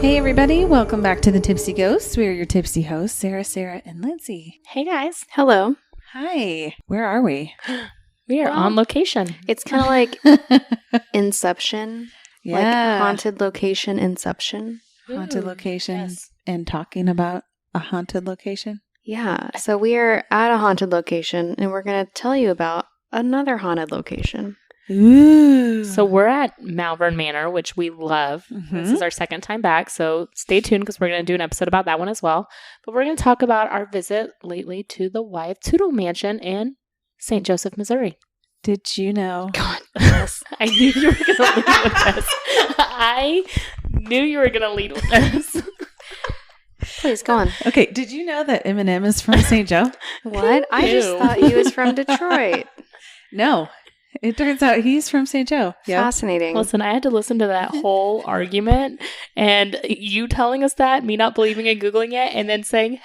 Hey everybody, welcome back to the Tipsy Ghosts. We're your tipsy hosts, Sarah, and Lindsey. Hey guys. Hello. Hi. Where are we? We are on location. It's kind of like Inception. Yeah. Like haunted location Inception. Haunted location yes. and talking about a haunted location. Yeah. So we are at a haunted location and we're going to tell you about another haunted location. Ooh. So we're at Malvern Manor, which we love. This is our second time back, so stay tuned because we're going to do an episode about that one as well. But we're going to talk about our visit lately to the Wyeth Tootle mansion in St. Joseph, Missouri. Did you know? God, yes. I knew you were going to lead with this. I knew you were going to lead with this. Please, go on. Okay, did you know that Eminem is from St. Joe? What? I just Ew. thought he was from Detroit. No. It turns out he's from St. Joe. Yeah. Fascinating. Listen, I had to listen to that whole argument and you telling us that, me not believing and Googling it, and then saying,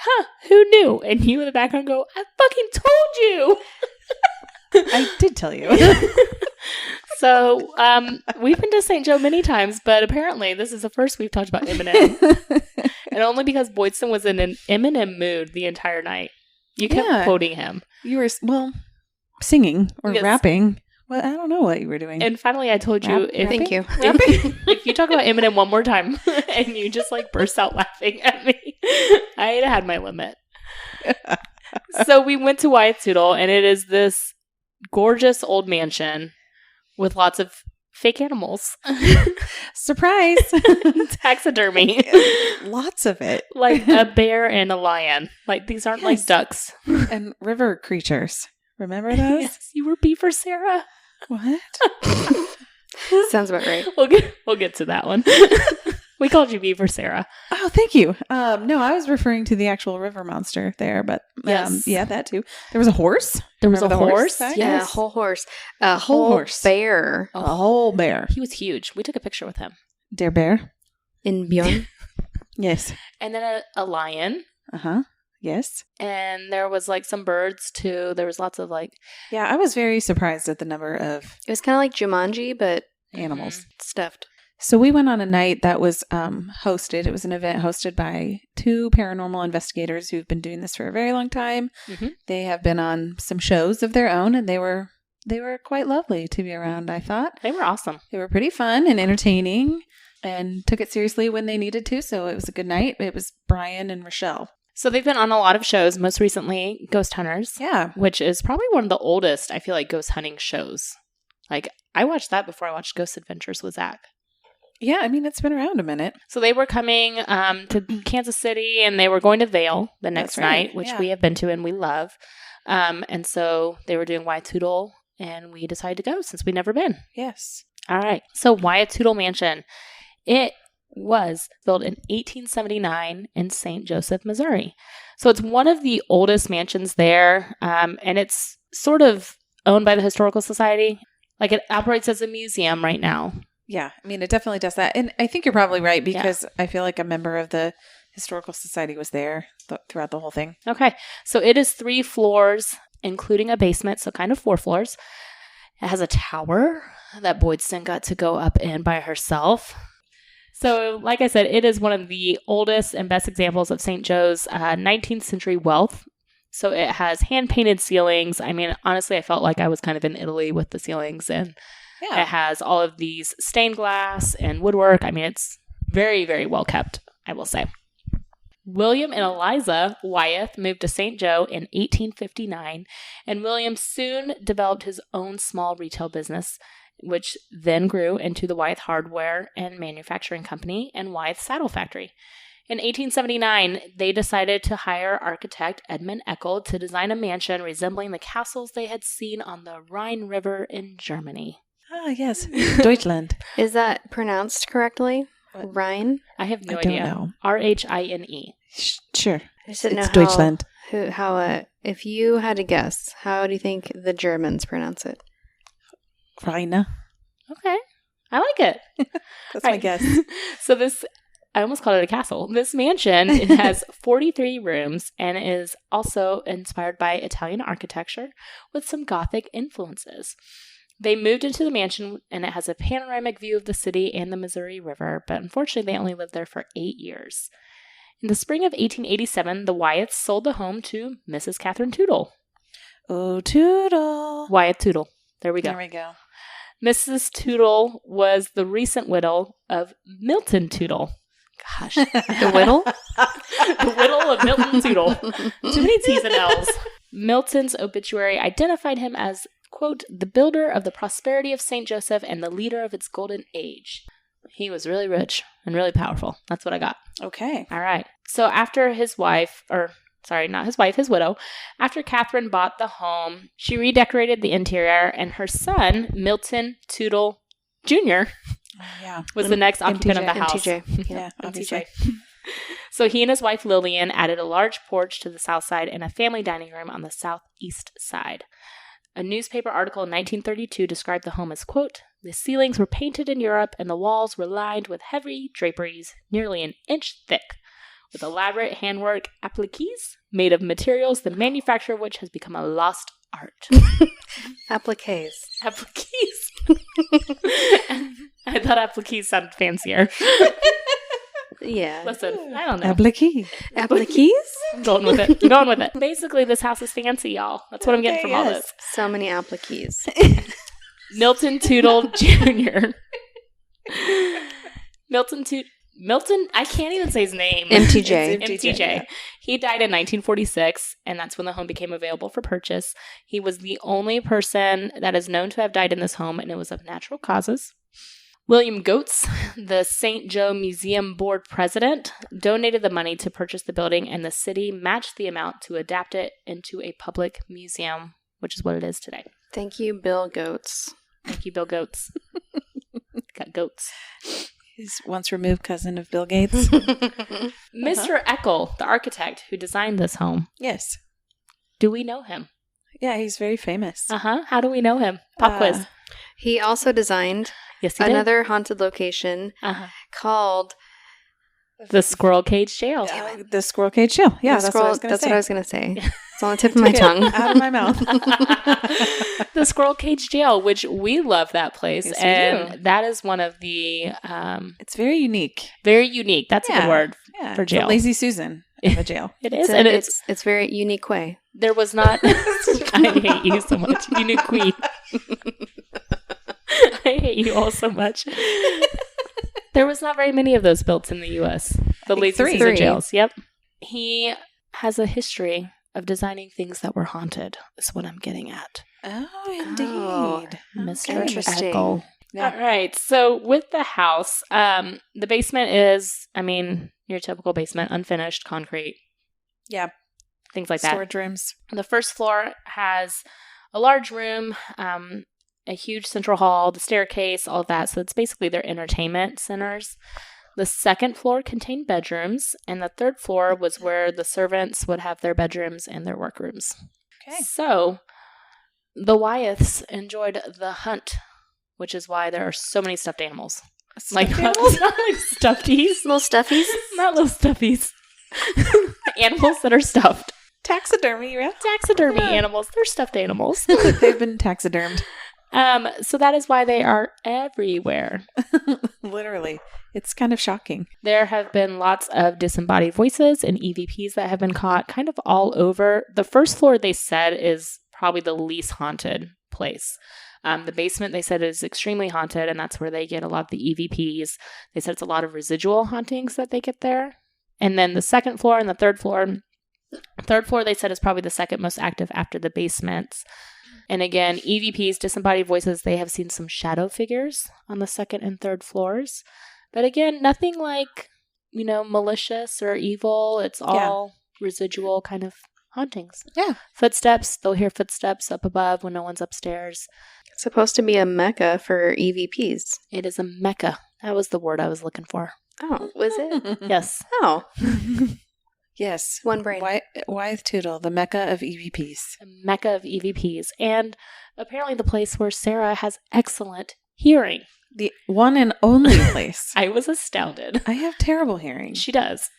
who knew? And you in the background go, I fucking told you. I did tell you. So, we've been to St. Joe many times, but apparently this is the first we've talked about Eminem. And only because Boydston was in an Eminem mood the entire night. You kept quoting him. You were, singing or Yes. rapping. Well, I don't know what you were doing. And finally I told you, Thank you. if you talk about Eminem one more time and you just like burst out laughing at me, I had my limit. So we went to Wyeth Tootle, and it is this gorgeous old mansion with lots of fake animals. Surprise! Taxidermy. Lots of it. Like a bear and a lion. Like these aren't like ducks. And river creatures. Remember those? Yes, you were beaver, Sarah. What? Sounds about right. We'll get to that one. We called you Beaver, Sarah. Oh, thank you. No, I was referring to the actual river monster there, but Yes. yeah, that too. There was a horse. There was Remember a the horse. fact? Yeah, a Yes. whole horse. A whole horse. bear A whole bear. He was huge. We took a picture with him. Der bear. in Bjorn. Yes. And then a lion. Uh-huh. Yes. And there was like some birds too. There was lots of like Yeah, I was very surprised at the number of It was kind of like Jumanji, but animals. stuffed. So we went on a night that was hosted. It was an event hosted by two paranormal investigators who've been doing this for a very long time. Mhm. They have been on some shows of their own, and they were quite lovely to be around, I thought. they were awesome. They were pretty fun and entertaining and took it seriously when they needed to, so it was a good night. It was Brian and Rochelle. So they've been on a lot of shows, most recently Ghost Hunters, Yeah. which is probably one of the oldest, I feel like, ghost hunting shows. Like, I watched that before I watched Ghost Adventures with Zach. Yeah, I mean, it's been around a minute. So they were coming to Kansas City, and they were going to Vail the next That's right, night, which yeah. we have been to and we love. And so they were doing Wyeth Tootle, and we decided to go since we'd never been. Yes. All right. So Wyeth Tootle Mansion. It was built in 1879 in St. Joseph, Missouri. So it's one of the oldest mansions there, and it's sort of owned by the Historical Society. Like it operates as a museum right now. Yeah, I mean, it definitely does that. And I think you're probably right because I feel like a member of the Historical Society was there throughout the whole thing. Okay. So it is 3 floors, including a basement, so kind of 4 floors. It has a tower that Boydston got to go up in by herself. So, like I said, it is one of the oldest and best examples of St. Joe's 19th century wealth. So it has hand-painted ceilings. I mean, honestly, I felt like I was kind of in Italy with the ceilings. And it has all of these stained glass and woodwork. I mean, it's very, very well kept, I will say. William and Eliza Wyeth moved to St. Joe in 1859, and William soon developed his own small retail business, which then grew into the Wyeth Hardware and Manufacturing Company and Wyeth Saddle Factory. In 1879, they decided to hire architect Edmund Eckel to design a mansion resembling the castles they had seen on the Rhine River in Germany. Ah, yes. Deutschland. Is that pronounced correctly? What? Rhine? I have no I don't idea. know. Rhine. Sure. I just didn't It's know Deutschland. if you had to guess, how do you think the Germans pronounce it? Rhine. Okay. I like it. That's my Right. guess. So I almost called it a castle. This mansion, it has 43 rooms and is also inspired by Italian architecture with some Gothic influences. They moved into the mansion, and it has a panoramic view of the city and the Missouri River, but unfortunately they only lived there for 8 years. In the spring of 1887, the Wyeths sold the home to Mrs. Catherine Tootle. Oh, Tootle. Wyeth Tootle. There we go. There we go. Mrs. Tootle was the recent widow of Milton Tootle. Gosh. The whittle? The widow of Milton Tootle. Too many T's and L's. Milton's obituary identified him as, quote, the builder of the prosperity of St. Joseph and the leader of its golden age. He was really rich and really powerful. That's what I got. Okay. All right. So after his wife, his widow, after Catherine bought the home, she redecorated the interior, and her son, Milton Tootle Jr., was the next occupant of the house. MTJ. Yeah, MTJ. So he and his wife Lillian added a large porch to the south side and a family dining room on the southeast side. A newspaper article in 1932 described the home as, quote, the ceilings were painted in Europe and the walls were lined with heavy draperies nearly an inch thick, with elaborate handwork appliques made of materials the manufacture of which has become a lost art. Appliques. Appliques. I thought appliques sounded fancier. Yeah. Listen, I don't know. Applique. Appliques? I'm going with it. I'm going with it. Basically, this house is fancy, y'all. That's what I'm getting from all this. So many appliques. Milton Tootle Jr. Milton, I can't even say his name. MTJ. MTJ. Yeah. He died in 1946, and that's when the home became available for purchase. He was the only person that is known to have died in this home, and it was of natural causes. William Goetz, the St. Joe Museum Board president, donated the money to purchase the building, and the city matched the amount to adapt it into a public museum, which is what it is today. Thank you, Bill Goetz. Thank you, Bill Goetz. Got goats. His once removed cousin of Bill Gates. Mr. Eckel, the architect who designed this home. Yes. Do we know him? Yeah, he's very famous. How do we know him? Pop quiz. He also designed Yes, he did. another haunted location called The Squirrel Cage Jail. The Squirrel Cage Jail. Yeah, the that's what I was going to say. That's what I was going to say. It's on the tip of my tongue. Out of my mouth. The Squirrel Cage Jail, which we love that place. Yes, we and do. that is one of the... It's very unique. very unique. That's a good word for It's jail. a lazy Susan of a jail. It is. And it's very unique way. There was not... I hate you so much. Unique queen. I hate you all so much. There was not very many of those built in the U.S. The lazy three. Susan jails. Yep. He has a history of designing things that were haunted, is what I'm getting at. Oh, indeed. Oh, Mr. interesting. Eckel. Yeah. All right. So with the house, the basement is, your typical basement, unfinished, concrete. Yeah. Things like that. Storage rooms. The first floor has a large room, a huge central hall, the staircase, all of that. So it's basically their entertainment centers. The second floor contained bedrooms, and the third floor was where the servants would have their bedrooms and their workrooms. Okay. So the Wyeths enjoyed the hunt, which is why there are so many stuffed animals. Not like stuffies. Little stuffies? Not little stuffies. Animals that are stuffed. Taxidermy, right? Taxidermy animals. They're stuffed animals. They've been taxidermed. So that is why they are everywhere. Literally. It's kind of shocking. There have been lots of disembodied voices and EVPs that have been caught kind of all over. The first floor, they said, is probably the least haunted place. The basement, they said, is extremely haunted, and that's where they get a lot of the EVPs. They said it's a lot of residual hauntings that they get there. And then the second floor and the third floor, they said, is probably the second most active after the basements. And again, EVPs, disembodied voices, they have seen some shadow figures on the second and third floors. But again, nothing like, malicious or evil. It's all residual kind of hauntings. Yeah. Footsteps, they'll hear footsteps up above when no one's upstairs. It's supposed to be a mecca for EVPs. It is a mecca. That was the word I was looking for. Oh, was it? Yes. Oh. Yes. One brain. Wyeth Tootle, the mecca of EVPs. A mecca of EVPs. And apparently the place where Sarah has excellent hearing. The one and only place. I was astounded. I have terrible hearing. She does.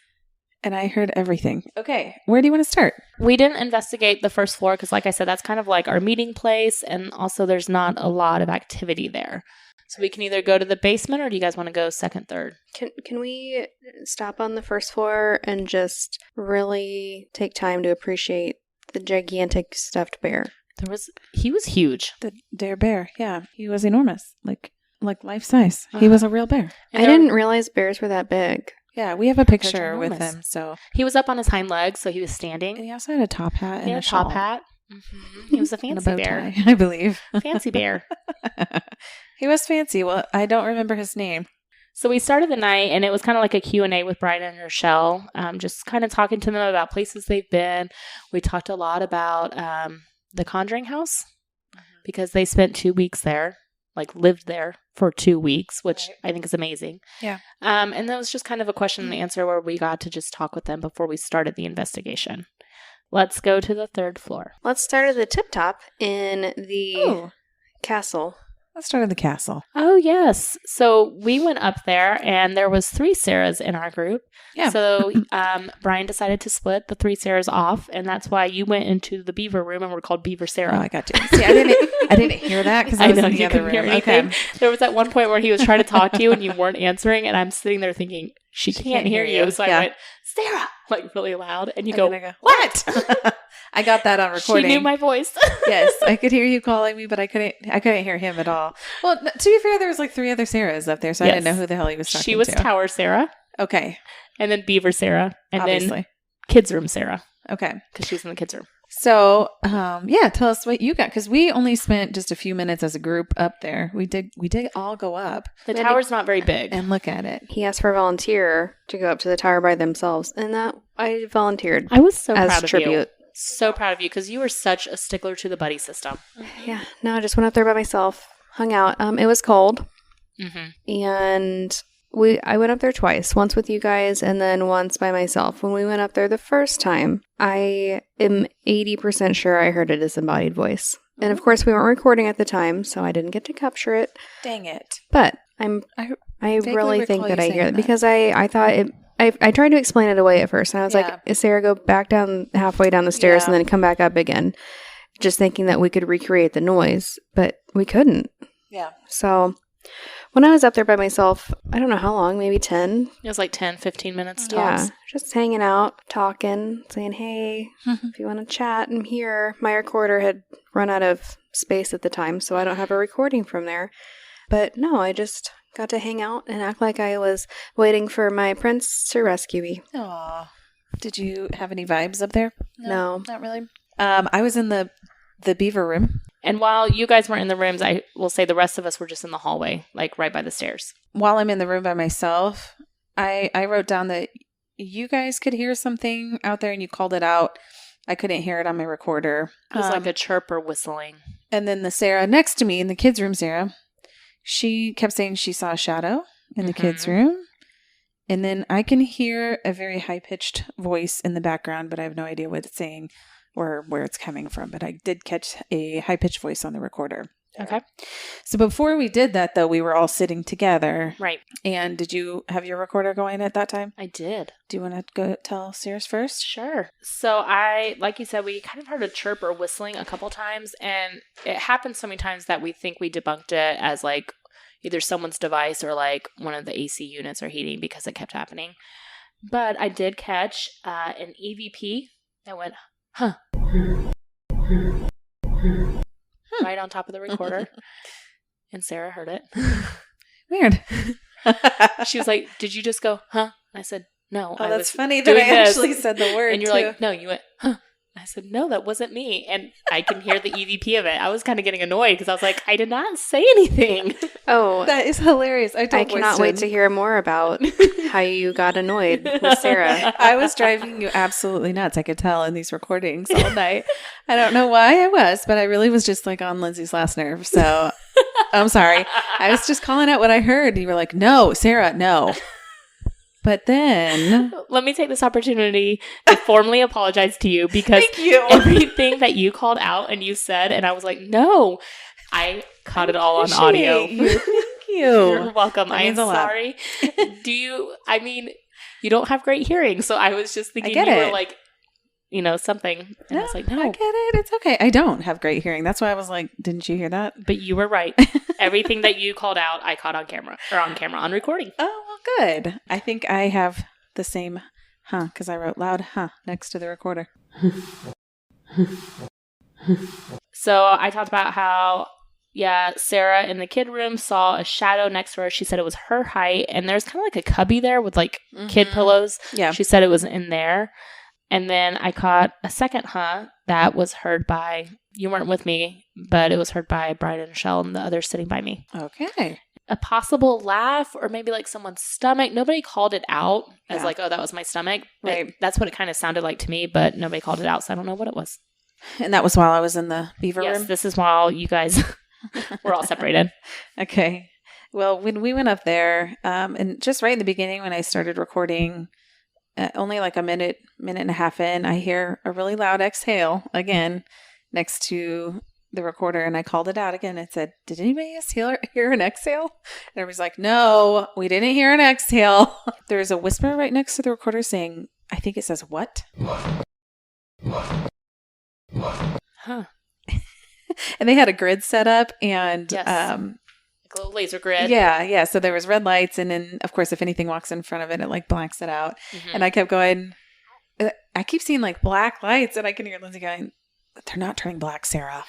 And I heard everything. Okay. Where do you want to start? We didn't investigate the first floor because, like I said, that's kind of like our meeting place. And also there's not a lot of activity there. So we can either go to the basement or do you guys want to go second, third? Can we stop on the first floor and just really take time to appreciate the gigantic stuffed bear? He was huge. The Dare Bear. Yeah. He was enormous. Like life size. He was a real bear. I didn't realize bears were that big. Yeah, we have a picture with him. So he was up on his hind legs, so he was standing. And he also had a top hat and a top hat. Mm-hmm. He was a fancy bear, I believe. Fancy bear. He was fancy. Well, I don't remember his name. So we started the night, and it was kind of like a Q&A with Brian and Rochelle, just kind of talking to them about places they've been. We talked a lot about the Conjuring House because they spent 2 weeks there. Like lived there for 2 weeks, which I think is amazing. Yeah. And that was just kind of a question and answer where we got to just talk with them before we started the investigation. Let's go to the third floor. Let's start at the tip top in the castle. Let's start at the castle. Oh, yes. So we went up there and there was 3 Sarahs in our group. Yeah. So Brian decided to split the 3 Sarahs off, and that's why you went into the Beaver room and we're called Beaver Sarah. Oh, I got you. See, I didn't hear that because I was in the other room. Hear anything. Okay. There was at one point where he was trying to talk to you and you weren't answering, and I'm sitting there thinking, she can't hear you. So I went, Sarah, like really loud, and you go, what? I got that on recording. She knew my voice. Yes, I could hear you calling me, but I couldn't hear him at all. Well, to be fair, there was like 3 other Sarahs up there, so I didn't know who the hell he was talking to. She was Tower Sarah. Okay. And then Beaver Sarah. And Obviously. Then Kids Room Sarah. Okay. Because she's in the kids' room. So, tell us what you got, because we only spent just a few minutes as a group up there. We did all go up. The tower's not very big. And look at it. He asked for a volunteer to go up to the tower by themselves, and that I volunteered. I was so proud of tribute. you. So proud of you because you were such a stickler to the buddy system. Yeah. No, I just went up there by myself, hung out. It was cold, and I went up there twice. Once with you guys, and then once by myself. When we went up there the first time, I am 80% sure I heard a disembodied voice, and of course we weren't recording at the time, so I didn't get to capture it. Dang it! But I really think that I hear it because I thought it. I tried to explain it away at first, and I was like, Sarah, go back down halfway down the stairs and then come back up again, just thinking that we could recreate the noise, but we couldn't. Yeah. So when I was up there by myself, I don't know how long, maybe 10. It was like 10, 15 minutes tops. Yeah, just hanging out, talking, saying, hey, if you want to chat, I'm here. My recorder had run out of space at the time, so I don't have a recording from there. But no, I just got to hang out and act like I was waiting for my prince to rescue me. Aw. Did you have any vibes up there? No. Not really. I was in the Beaver room. And while you guys weren't in the rooms, I will say the rest of us were just in the hallway, like right by the stairs. While I'm in the room by myself, I wrote down that you guys could hear something out there and you called it out. I couldn't hear it on my recorder. It was like a chirp or whistling. And then the Sarah next to me in the kids' room, Sarah, she kept saying she saw a shadow in the kids' room. And then I can hear a very high-pitched voice in the background, but I have no idea what it's saying or where it's coming from. But I did catch a high-pitched voice on the recorder. Okay. So before we did that, though, we were all sitting together. Right. And did you have your recorder going at that time? I did. Do you want to go tell Sarah's first? Sure. So like you said, we kind of heard a chirp or whistling a couple times, and it happened so many times that we think we debunked it as like either someone's device or like one of the AC units are heating because it kept happening. But I did catch an EVP that went, huh. Right on top of the recorder. And Sarah heard it. Weird. She was like, did you just go, huh? And I said, no. Oh, that's funny that I actually said the word. And you're like, no, you went, huh? I said, no, that wasn't me. And I can hear the EVP of it. I was kind of getting annoyed because I was like, I did not say anything. Oh, that is hilarious. I cannot wait to hear more about how you got annoyed with Sarah. I was driving you absolutely nuts. I could tell in these recordings all night. I don't know why I was, but I really was just like on Lindsay's last nerve. So I'm sorry. I was just calling out what I heard. You were like, no, Sarah, no. But then let me take this opportunity to formally apologize to you because everything that you called out and you said, and I was like, no, I caught it all on audio. You. Thank you. You're welcome. I am sorry. You you don't have great hearing. So I was just thinking you were like, you know, something. And I was like, no. I get it. It's okay. I don't have great hearing. That's why I was like, didn't you hear that? But you were right. Everything that you called out, I caught on camera. Or on recording. Oh, well, good. I think I have the same because I wrote loud next to the recorder. So I talked about how, Sarah in the kid room saw a shadow next to her. She said it was her height. And there's kind of like a cubby there with like kid pillows. Yeah. She said it was in there. And then I caught a second that was heard by, you weren't with me, but it was heard by Brian and Michelle and the others sitting by me. Okay. A possible laugh or maybe like someone's stomach. Nobody called it out as like, oh, that was my stomach. Right. That's what it kind of sounded like to me, but nobody called it out. So I don't know what it was. And that was while I was in the beaver room? Yes, this is while you guys were all separated. Okay. Well, when we went up there, and just right in the beginning when I started recording, only like a minute and a half in, I hear a really loud exhale again next to the recorder, and I called it out again. It said, did anybody else hear an exhale? And everybody's like, no, we didn't hear an exhale. There's a whisper right next to the recorder saying, I think it says, what? Huh. And they had a grid set up, and like a little laser grid. Yeah. So there was red lights, and then of course if anything walks in front of it, it like blanks it out. And I kept going, I keep seeing like black lights, and I can hear Lindsey going, they're not turning black, Sarah.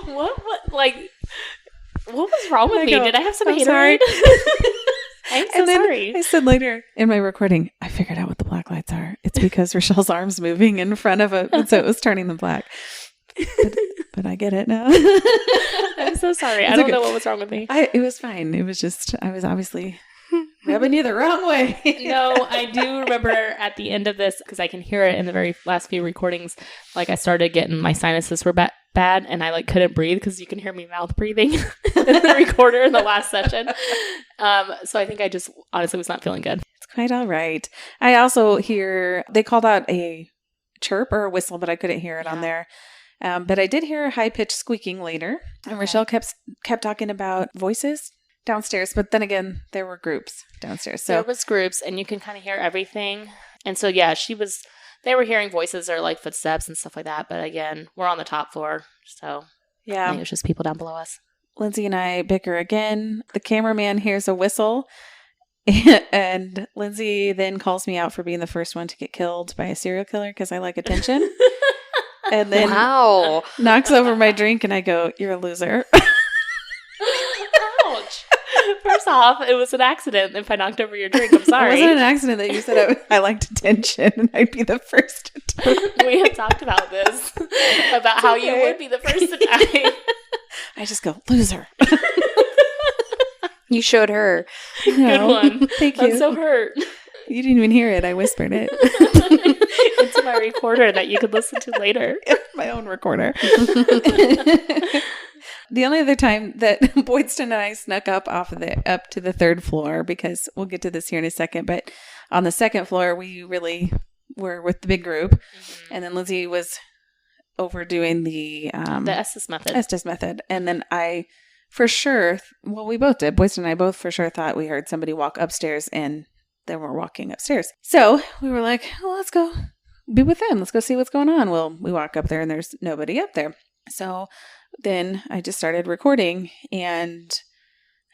What was wrong with me? Did I have some Haterade? I'm so sorry. I said later in my recording, I figured out what the black lights are. It's because Rochelle's arm's moving in front of it, and so it was turning them black. But I get it now. I'm so sorry. I don't know what was wrong with me. It was fine. It was just, I was obviously rubbing you the wrong way. No, I do remember at the end of this, because I can hear it in the very last few recordings, like I started getting, my sinuses were bad, and I like couldn't breathe because you can hear me mouth breathing in the recorder in the last session. So I think I just honestly was not feeling good. It's quite all right. I also hear, they called out a chirp or a whistle, but I couldn't hear it on there. But I did hear a high-pitched squeaking later. And Rochelle kept talking about voices downstairs. But then again, there were groups downstairs. So there was groups, and you can kind of hear everything. And so, they were hearing voices or like footsteps and stuff like that. But again, we're on the top floor. So I think it was just people down below us. Lindsey and I bicker again. The cameraman hears a whistle. And Lindsey then calls me out for being the first one to get killed by a serial killer because I like attention. And then knocks over my drink, and I go, you're a loser. Ouch. First off, it was an accident if I knocked over your drink. I'm sorry. It wasn't an accident that you said I liked attention, and I'd be the first to die. We have talked about this, about how you would be the first to die. I just go, loser. You showed her. Good one. Thank you. I'm so hurt. You didn't even hear it. I whispered it. Into my recorder that you could listen to later. My own recorder. The only other time that Boydston and I snuck up to the third floor, because we'll get to this here in a second, but on the second floor, we really were with the big group. Mm-hmm. And then Lindsey was overdoing the Estes method. Estes method. And then I, for sure, we both did. Boydston and I both for sure thought we heard somebody walk upstairs, and then we're walking upstairs. So we were like, well, let's go be with them. Let's go see what's going on. Well, we walk up there, and there's nobody up there. So then I just started recording, and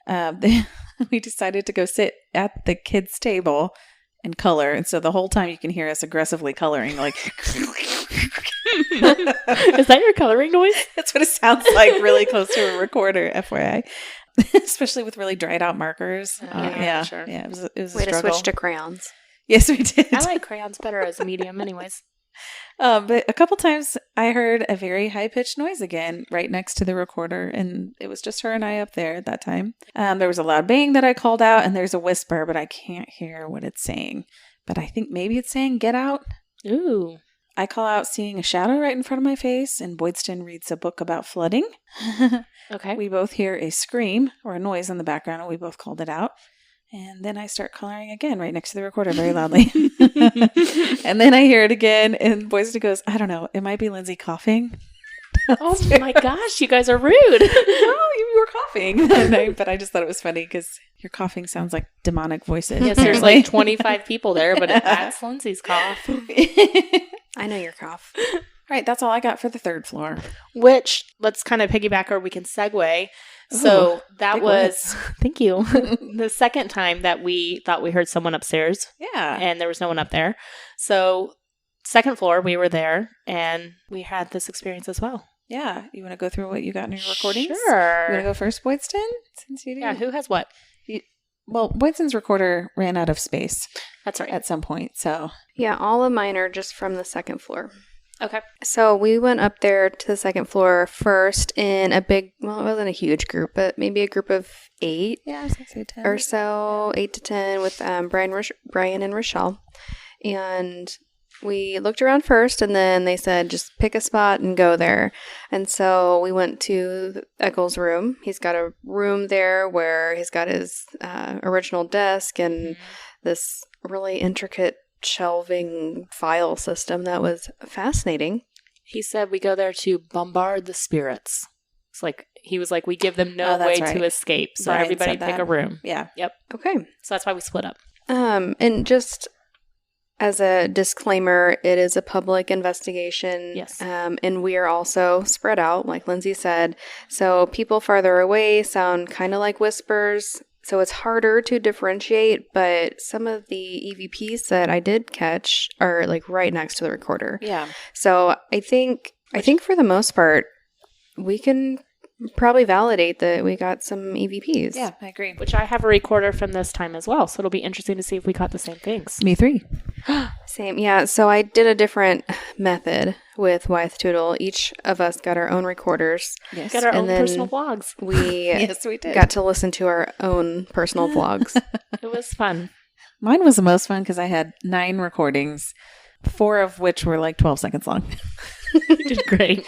then we decided to go sit at the kids' table and color. And so the whole time you can hear us aggressively coloring, like. Is that your coloring noise? That's what it sounds like, really close to a recorder, FYI. Especially with really dried out markers. Sure. Yeah, it was a Way struggle. to switch to crayons. Yes, we did. I like crayons better as a medium anyways. But a couple times I heard a very high-pitched noise again right next to the recorder, and it was just her and I up there at that time. There was a loud bang that I called out, and there's a whisper, but I can't hear what it's saying. But I think maybe it's saying, get out. Ooh. I call out seeing a shadow right in front of my face, and Boydston reads a book about flooding. Okay. We both hear a scream or a noise in the background, and we both called it out. And then I start coloring again right next to the recorder very loudly. And then I hear it again, and Boydston goes, I don't know, it might be Lindsey coughing. Oh my gosh, you guys are rude. No, you were coughing. But I just thought it was funny because Your coughing sounds like demonic voices. Yes, there's like 25 people there, but that's Lindsey's cough. I know your cough. All right, that's all I got for the third floor. Which, let's kind of piggyback, or we can segue. So that was, thank you, the second time that we thought we heard someone upstairs. Yeah. And there was no one up there. So second floor, we were there, and we had this experience as well. Yeah. You want to go through what you got in your recordings? Sure. You want to go first, Boydston? Since you did. Yeah, who has what? Well, Boydston's recorder ran out of space. That's right. At some point, so. Yeah, all of mine are just from the second floor. Okay. So we went up there to the second floor first in a big, well, it wasn't a huge group, but maybe a group of 8 Yeah, I was going to say 10. or so, 8 to 10 with Brian and Rochelle. And we looked around first, and then they said, just pick a spot and go there. And so we went to Eccles' room. He's got a room there where he's got his original desk and this really intricate shelving file system that was fascinating. He said we go there to bombard the spirits. It's like, he was like, we give them no way to escape. So Brian everybody said pick that. a room. Yeah. Yep. Okay. So that's why we split up. And just as a disclaimer, it is a public investigation. Yes. And we are also spread out, like Lindsey said. So people farther away sound kind of like whispers. So it's harder to differentiate, but some of the EVPs that I did catch are like right next to the recorder. Yeah. So I think for the most part, we can probably validate that we got some EVPs. Yeah, I agree. Which I have a recorder from this time as well. So it'll be interesting to see if we caught the same things. Me 3. Same. Yeah. So I did a different method with Wyeth Tootle. Each of us got our own recorders. Yes. Got our own then personal vlogs. We Yes, we did. got to listen to our own personal vlogs. It was fun. Mine was the most fun because I had 9 recordings, 4 of which were like 12 seconds long. You did great.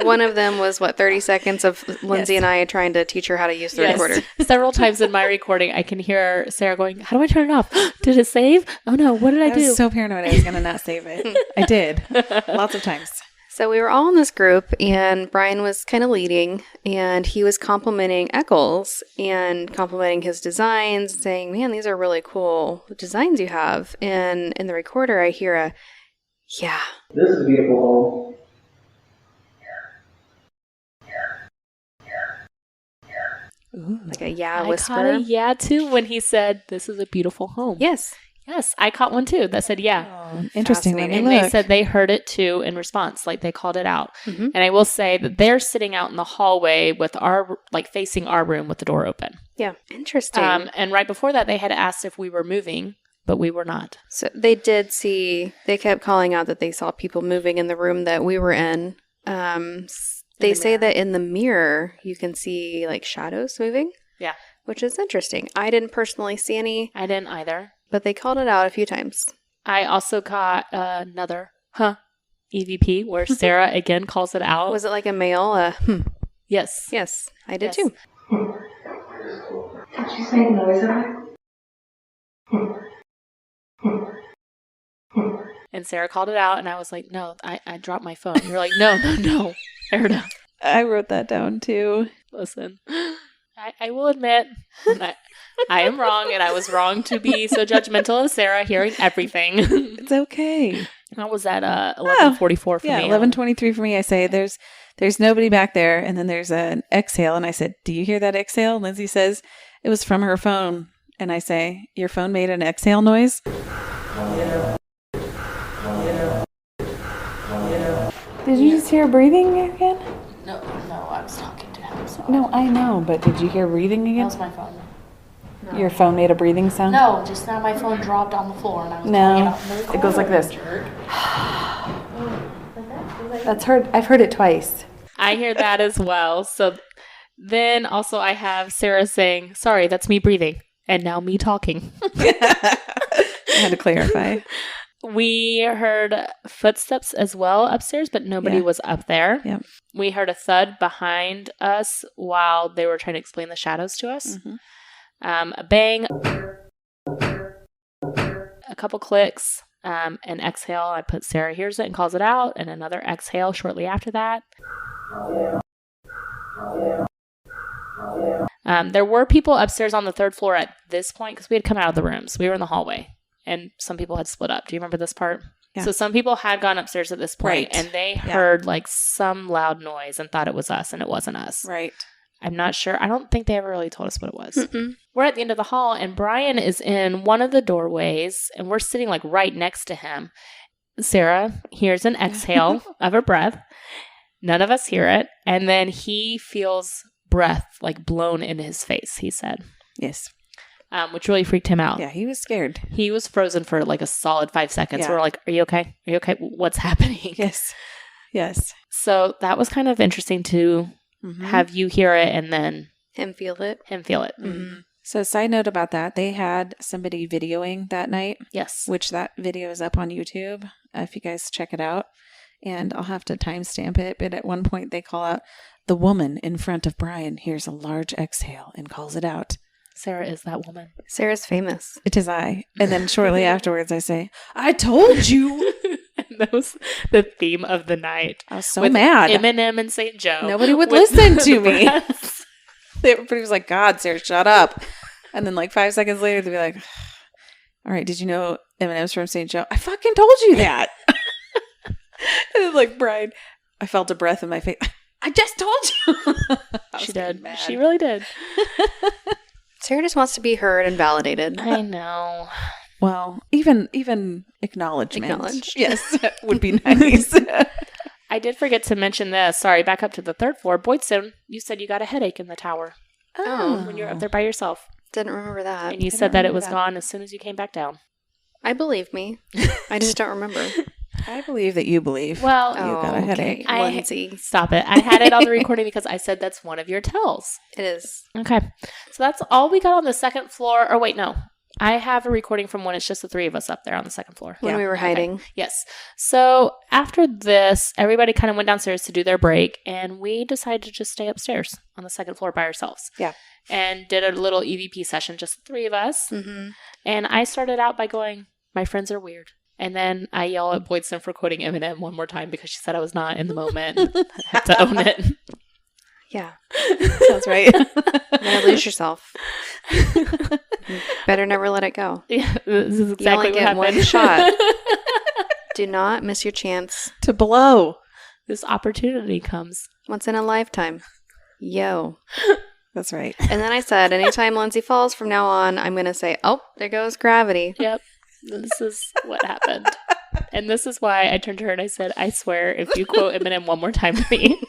One of them was 30 seconds of Lindsey and I trying to teach her how to use the recorder. Several times in my recording, I can hear Sarah going, how do I turn it off? Did it save? Oh no, what did I do? was so paranoid I was going to not save it. I did. Lots of times. So we were all in this group, and Brian was kind of leading, and he was complimenting Eccles and complimenting his designs, saying, man, these are really cool designs you have. And in the recorder, I hear a, yeah. This is a beautiful home. Like a yeah I whisper. caught a yeah too when he said, this is a beautiful home. Yes. Yes, I caught one too that said yeah. Oh, interesting. Let me And look. they said they heard it too in response, like they called it out. Mhm. And I will say that they're sitting out in the hallway with our, like facing our room with the door open. Yeah. Interesting. And right before that, they had asked if we were moving, but we were not. So they did see, they kept calling out that they saw people moving in the room that we were in. They say that in the mirror, you can see like shadows moving. Yeah. Which is interesting. I didn't personally see any, I didn't either. but they called it out a few times. I also caught another EVP where Sarah again calls it out. Was it like a male? Yes. Yes, I did Yes. too. Did you make noise over there? And Sarah called it out, and I was like, no, I dropped my phone. You're like, no, Erda. I wrote that down too. Listen, I will admit, I am wrong, and I was wrong to be so judgmental of Sarah hearing everything. It's okay. That was at 11:44 for Yeah, me. 11:23 for me. I say there's nobody back there, and then there's an exhale, and I said, "Do you hear that exhale?" Lindsey says it was from her phone, and I say, "Your phone made an exhale noise." Did you just hear breathing again? No, I was talking to him. So No, I know, but did you hear breathing that again? was my phone. Your phone made a breathing sound? No, just now my phone dropped on the floor, and I was No, it goes like this. That's heard. I've heard it twice. I hear that as well. So then also I have Sarah saying, sorry, that's me breathing. And now me talking. I had to clarify. We heard footsteps as well upstairs, but nobody was up there. Yep. We heard a thud behind us while they were trying to explain the shadows to us. Mm-hmm. A bang, a couple clicks, an exhale. I put Sarah hears it and calls it out, and another exhale shortly after that. There were people upstairs on the third floor at this point because we had come out of the rooms. We were in the hallway and some people had split up. Do you remember this part? Yeah. So some people had gone upstairs at this point, Right. and they heard like some loud noise and thought it was us, and it wasn't us. Right. I'm not sure. I don't think they ever really told us what it was. Mm-mm. We're at the end of the hall, and Brian is in one of the doorways, and we're sitting like right next to him. Sarah hears an exhale of her breath. None of us hear it. And then he feels breath like blown in his face, he said. Yes. Which really freaked him out. Yeah, he was scared. He was frozen for like a solid 5 seconds. Yeah. We're like, are you okay? Are you okay? What's happening? Yes. Yes. So that was kind of interesting to have you hear it and then Him feel it. him feel it. Mm-hmm. So side note about that, they had somebody videoing that night, Yes. which that video is up on YouTube if you guys check it out. And I'll have to timestamp it. But at one point they call out, the woman in front of Brian hears a large exhale and calls it out. Sarah is that woman. Sarah's famous. It is I. And then shortly afterwards I say, I told you. And that was the theme of the night. I was so With mad. Eminem and St. Joe. Nobody would With listen to me. breaths. Everybody was like, God, Sarah, shut up. And then like 5 seconds later, they'd be like, all right, did you know Eminem's from St. Joe? I fucking told you that. And then like, Brian, I felt a breath in my face. I just told you. I She was did. mad. She really did. Sarah just wants to be heard and validated. I know. Well, even acknowledgement. Acknowledged. Yes, would be nice. I did forget to mention this. Sorry, back up to the third floor. Boydston, you said you got a headache in the tower when you were up there by yourself. Didn't remember that. And you I said that it remember was that. gone as soon as you came back down. I believe me. I just don't remember. I believe that you believe. Well, You got a headache. I- Lindsey. stop it. I had it on the recording because I said that's one of your tells. It is. Okay. So that's all we got on the second floor. Or wait, no. I have a recording from when it's just the three of us up there on the second floor. When Yeah. we were hiding. Yes. So after this, everybody kind of went downstairs to do their break, and we decided to just stay upstairs on the second floor by ourselves. Yeah. And did a little EVP session, just the three of us. Mm-hmm. And I started out by going, my friends are weird. And then I yell at Boydston for quoting Eminem one more time because she said I was not in the moment. I had to own it. Yeah. Sounds right. Never lose yourself. Better never let it go. Yeah, this is exactly you only what get happened. one shot. Do not miss your chance. To blow. This opportunity comes. Once in a lifetime. Yo. That's right. And then I said, anytime Lindsay falls from now on, I'm going to say, oh, there goes gravity. Yep. This is what happened. And this is why I turned to her and I said, I swear, if you quote Eminem one more time to me.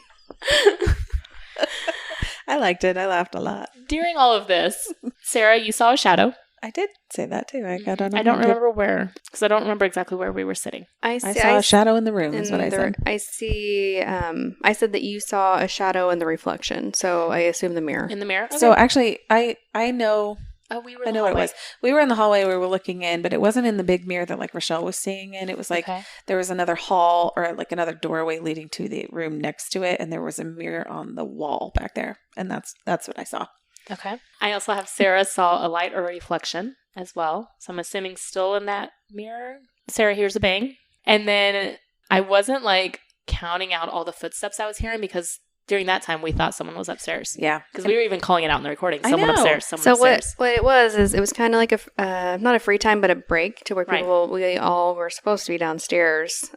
I liked it. I laughed a lot. During all of this, Sarah, you saw a shadow. I did say that too. I got on. I don't remember where, because I don't remember exactly where we were sitting. I saw a shadow in the room. Is what I said. I see. I said that you saw a shadow in the reflection, so I assume the mirror. In the mirror? So Okay. actually, I know. Oh, we were I in the know what it hallway. was. We were in the hallway. We were looking in, but it wasn't in the big mirror that like Rochelle was seeing in. It was like Okay. there was another hall or like another doorway leading to the room next to it, and there was a mirror on the wall back there, and that's what I saw. Okay. I also have Sarah saw a light or reflection as well. So I'm assuming still in that mirror. Sarah hears a bang. And then I wasn't like counting out all the footsteps I was hearing because during that time we thought someone was upstairs. Yeah, Because we were even calling it out in the recording. I Someone know. upstairs, someone So upstairs. what it was is it was kind of like a not a free time but a break to where Right. we all were supposed to be downstairs.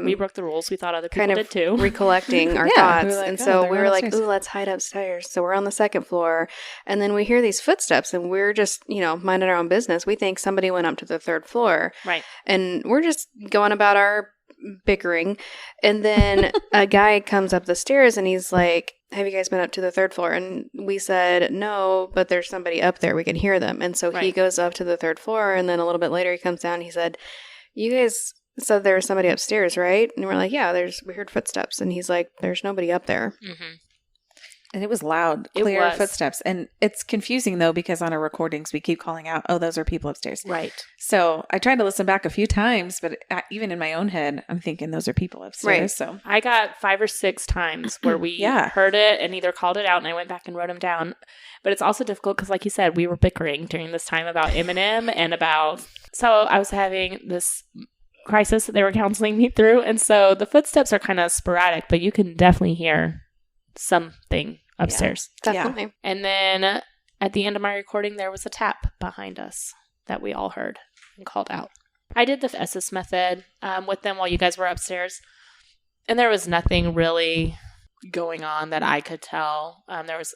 We broke the rules. We thought other people kind did of too. recollecting our Yeah, thoughts, we were like, and oh, so they're we were right like, upstairs. "Ooh, let's hide upstairs." So we're on the second floor, and then we hear these footsteps, and we're just minding our own business. We think somebody went up to the third floor, Right. and we're just going about our bickering, and then a guy comes up the stairs, and he's like, "Have you guys been up to the third floor?" And we said, "No, but there's somebody up there. We can hear them." And so he Right. goes up to the third floor, and then a little bit later he comes down. And he said, "You guys said there was somebody upstairs, right?" And we're like, "Yeah, we heard footsteps." And he's like, "There's nobody up there." Mm-hmm. and it was loud, It clear was. footsteps, and it's confusing though because on our recordings we keep calling out, "Oh, those are people upstairs." Right. So I tried to listen back a few times, but even in my own head, I'm thinking those are people upstairs. Right. So I got 5 or 6 times where we Yeah. heard it and either called it out and I went back and wrote them down. But it's also difficult because, like you said, we were bickering during this time about Eminem and about... So I was having this crisis that they were counseling me through. And so the footsteps are kind of sporadic, but you can definitely hear something upstairs. Definitely. And then at the end of my recording, there was a tap behind us that we all heard and called out. I did the SS method with them while you guys were upstairs. And there was nothing really going on that I could tell. There was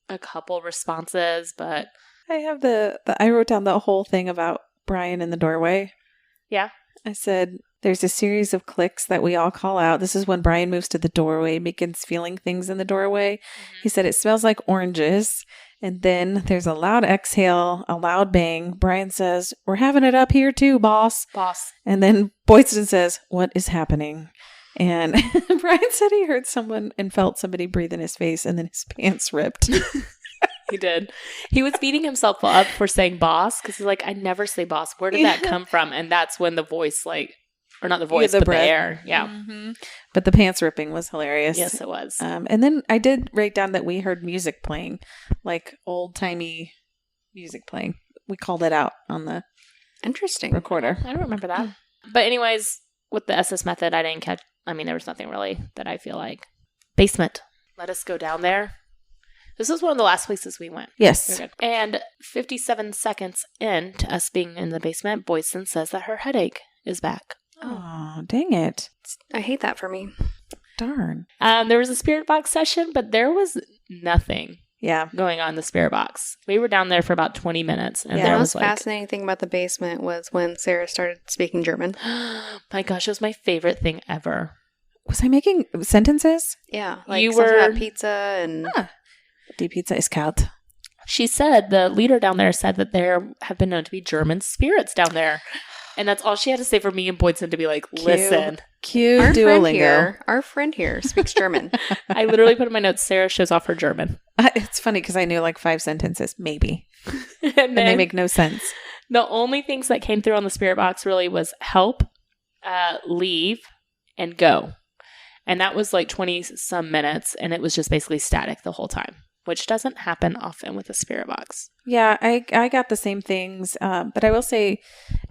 a couple responses, but... I have I wrote down the whole thing about Brian in the doorway. Yeah. I said, there's a series of clicks that we all call out. This is when Brian moves to the doorway, begins feeling things in the doorway. Mm-hmm. He said, it smells like oranges. And then there's a loud exhale, a loud bang. Brian says, we're having it up here too, boss. Boss. And then Boydston says, what is happening? And Brian said he heard someone and felt somebody breathe in his face, and then his pants ripped. He did. He was beating himself up for saying boss, because he's like, I never say boss. Where did that come from? And that's when the voice, like, or not the voice, but breath. The air. Yeah. Mm-hmm. But the pants ripping was hilarious. Yes, it was. And then I did write down that we heard music playing, like old-timey music playing. We called it out on the Interesting recorder. I don't remember that. But anyways, with the SS method, I didn't catch... I mean, there was nothing really that I feel like. Basement. Let us go down there. This was one of the last places we went. Yes. And 57 seconds into us being in the basement, Boydston says that her headache is back. Oh, dang it. I hate that for me. Darn. There was a spirit box session, but there was nothing going on in the spirit box. We were down there for about 20 minutes. And the most fascinating thing about the basement was when Sarah started speaking German. My gosh, it was my favorite thing ever. Was I making sentences? Yeah. Like you something were about pizza and... Die Pizza ist kalt. She said, the leader down there said that there have been known to be German spirits down there. And that's all she had to say for me and Boydston to be like, listen. Cue Duolingo. Our friend here speaks German. I literally put in my notes, Sarah shows off her German. It's funny because I knew like 5 sentences, maybe. and they make no sense. The only things that came through on the spirit box really was help, leave, and go. And that was like 20 some minutes. And it was just basically static the whole time, which doesn't happen often with a spirit box. Yeah, I got the same things. But I will say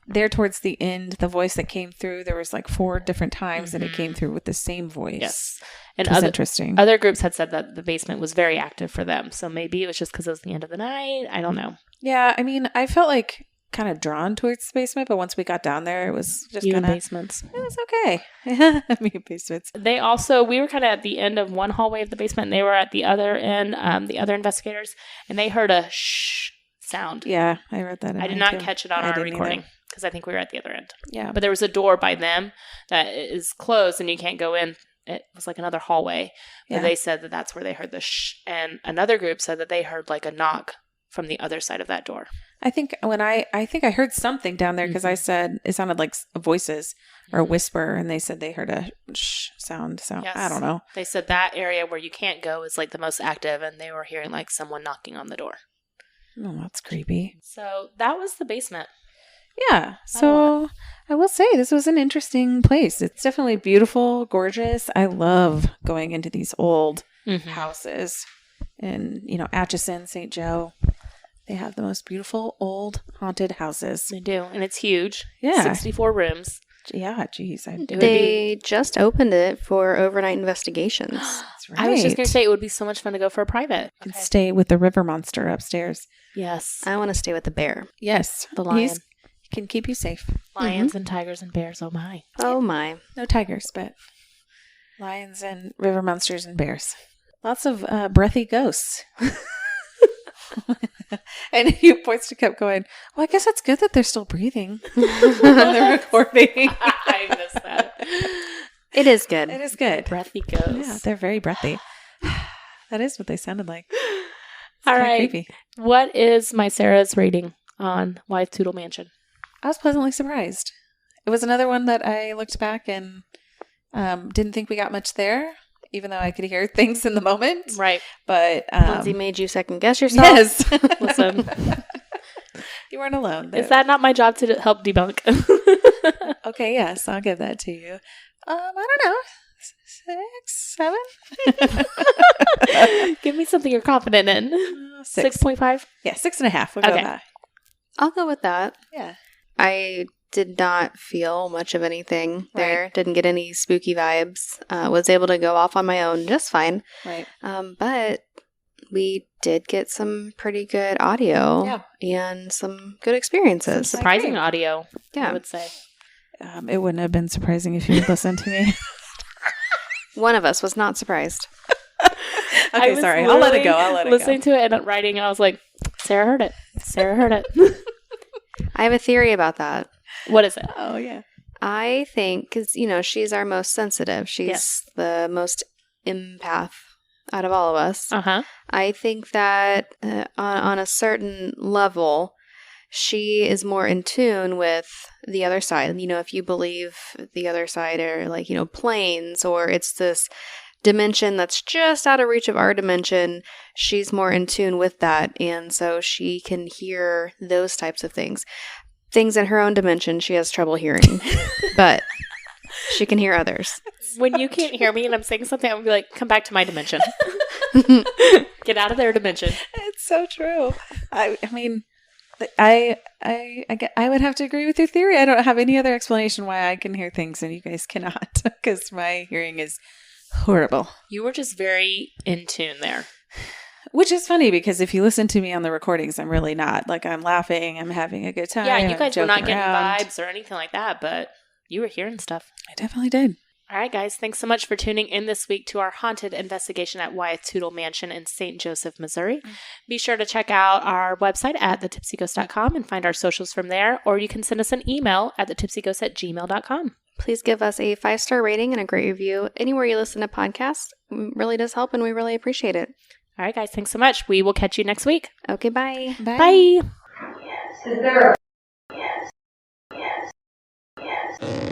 there towards the end, the voice that came through, there was like 4 different times that it came through with the same voice. Yes. And it was interesting. Other groups had said that the basement was very active for them. So maybe it was just because it was the end of the night. I don't know. Yeah, I mean, I felt like kind of drawn towards the basement, but once we got down there, it was just kind of basements. It was okay. I mean, basements. We were kind of at the end of one hallway of the basement. And they were at the other end, the other investigators, and they heard a shh sound. Yeah, I read that. I did not catch it on our recording because I think we were at the other end. Yeah, but there was a door by them that is closed and you can't go in. It was like another hallway. But they said that that's where they heard the shh, and another group said that they heard like a knock from the other side of that door. I think I heard something down there because I said it sounded like voices or a whisper, and they said they heard a shh sound. So yes. I don't know. They said that area where you can't go is like the most active, and they were hearing like someone knocking on the door. Oh, that's creepy. So that was the basement. Yeah. So I will say this was an interesting place. It's definitely beautiful, gorgeous. I love going into these old houses, and Atchison, St. Joe. They have the most beautiful old haunted houses. They do. And it's huge. Yeah. 64 rooms. Yeah, geez. They just opened it for overnight investigations. That's right. I was just going to say it would be so much fun to go for a private. You can stay with the river monster upstairs. Yes. I want to stay with the bear. Yes. The lion. He can keep you safe. Lions and tigers and bears. Oh, my. Oh, my. No tigers, but lions and river monsters and bears. Lots of breathy ghosts. And Boydston kept going, well, I guess it's good that they're still breathing on the recording. I missed that. It is good. It is good. Breathy ghosts. Yeah, they're very breathy. That is what they sounded like. It's all right. creepy. What is my Sarah's rating on Wyeth Tootle Mansion? I was pleasantly surprised. It was another one that I looked back and didn't think we got much there, even though I could hear things in the moment. Right. But Lindsey made you second guess yourself. Yes. Listen. You weren't alone, though. Is that not my job to help debunk? Okay, yes, I'll give that to you. I don't know. 6, 7? Give me something you're confident in. 6.5? Yeah, 6.5. We'll go with that. I'll go with that. Yeah. I did not feel much of anything there. Right. Didn't get any spooky vibes. Was able to go off on my own just fine. Right. But we did get some pretty good audio and some good experiences. Some surprising audio, Yeah. I would say. It wouldn't have been surprising if you had listened to me. One of us was not surprised. Okay, sorry. I'll let it go. Listening to it and writing, I was like, Sarah heard it. Sarah heard it. I have a theory about that. What is it? Oh, yeah. I think, because, she's our most sensitive. She's the most empath out of all of us. Uh-huh. I think that on a certain level, she is more in tune with the other side. If you believe the other side are like, planes, or it's this dimension that's just out of reach of our dimension, she's more in tune with that. And so she can hear those types of things. Things in her own dimension she has trouble hearing, but she can hear others. When you can't hear me and I'm saying something, I'm going to be like, come back to my dimension. Get out of their dimension. It's so true. I mean, I would have to agree with your theory. I don't have any other explanation why I can hear things and you guys cannot, because my hearing is horrible. You were just very in tune there. Which is funny, because if you listen to me on the recordings, I'm really not. Like, I'm laughing, I'm having a good time. Yeah, you I'm guys were not joking getting around. vibes or anything like that, but you were hearing stuff. I definitely did. All right, guys. Thanks so much for tuning in this week to our haunted investigation at Wyeth Tootle Mansion in St. Joseph, Missouri. Be sure to check out our website at thetipsyghost.com and find our socials from there, or you can send us an email at thetipsyghost@gmail.com. Please give us a 5-star rating and a great review anywhere you listen to podcasts. It really does help, and we really appreciate it. All right, guys. Thanks so much. We will catch you next week. Okay, bye. Bye. Bye. Is there a... Yes.